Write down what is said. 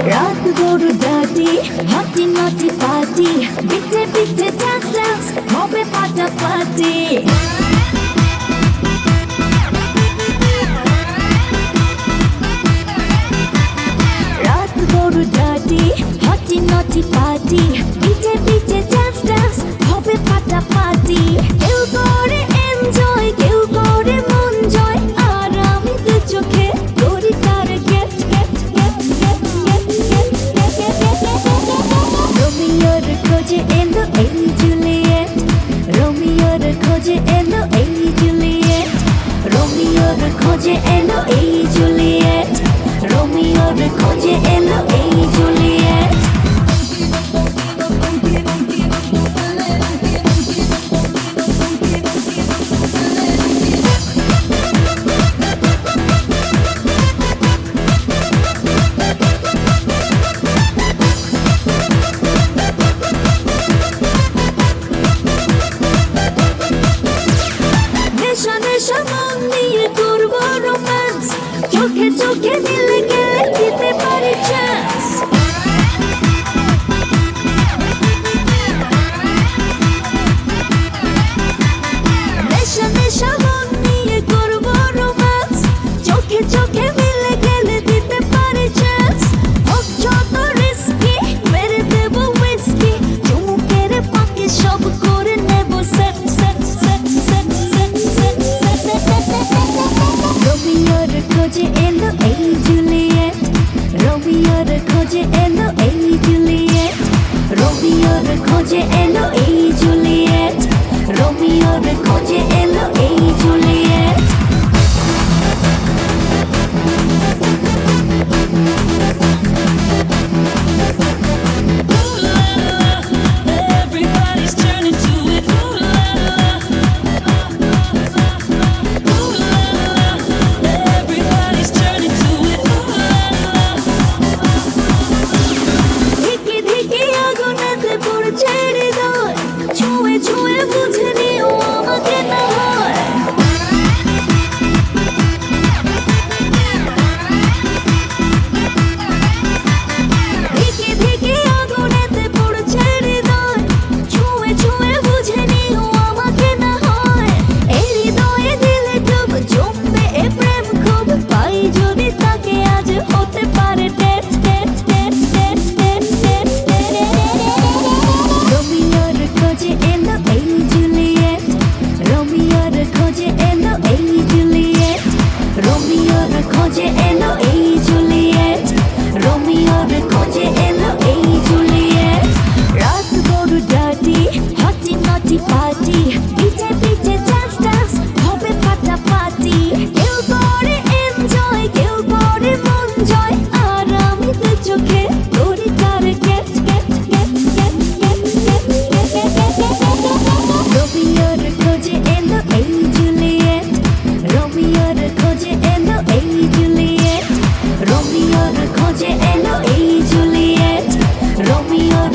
রাত বড় ডাটি হাঁটি নাটি পাটি পিঠে পিঠে ডান্স ডান্স হবে ফাটাফাটি রাত বড় ডাটি হাঁটি নাটি পাটি পিঠে পিঠে ডান্স ডান্স হবে ফাটাফাটি কেউ করে এনজয় কেউ করে মন জয় আর আমি দু চোখে করি তার গেট গেট গেট গেট রোমিওর খোঁজে এলো এই জুলিয়েট রোমিওর খোঁজে এলো এই জুলিয়েট রোমিওর খোঁজে এলো এই জুলিয়েট রোমিওর খোঁজে এলো এই জুলিয়েট চোখে চোখে দিলে গেলে দিতে পারি চান্স নেশা নেশা মন নিয়ে করবো রোম্যান্স চোখে চোখে মিলে গেলে দিতে পারি চান্স হোক যত রিস্কি মেরে দেবো হুইস্কি চুমুকের ফাঁকে সব করে নেবো set set set set set set রোমিওর খোঁজে এলো এই জুলিয়েট রোমিওর খোঁজে এলো এই জুলিয়েট রোমিওর খোঁজে এলো এই জুলিয়েট রোমিওর খোঁজে এলো এই Juliet Everybody's turning to it. Ooh la la. Ooh la la. Everybody's turning to it. Ooh la la. ধিকি ধিকি আগুনেতে পড়ছে হৃদয় ছুঁয়ে ছুঁয়ে বুঝে নিও আমাকে না হয় ধিকি ধিকি আগুনেতে পড়ছে হৃদয় ছুঁয়ে ছুঁয়ে বুঝে নিও আমাকে না হয় এই হৃদয়ে দিলে ডুব জমবে এ প্রেম খুব পাই যদি তাকে আজ হতে পারে টেট টেট টেট টেট টেট টেট রোমিওর খোঁজে এলো এই জুলিয়েট রোমিওর খোঁজে এলো এই জুলিয়েট রোমিওর খোঁজে এলো এই জুলিয়েট রোমিওর খোঁজে এলো এই জুলিয়েট রাত বড় ডাটি হাঁটি নাটি পাটি পিঠে পিঠে ডান্স ডান্স হবে ফাটাফাটি কেউ করে এনজয় কেউ করে মন জয় আর আমি দু চোখে করি তার গেট গেট গেট গেট গেট গেট রোমিওর খোঁজে এলো এই জুলিয়েট রোমিওর খোঁজে এলো এই জুলিয়েট রোমিওর খোঁজে এলো এই জুলিয়েট রোমিওর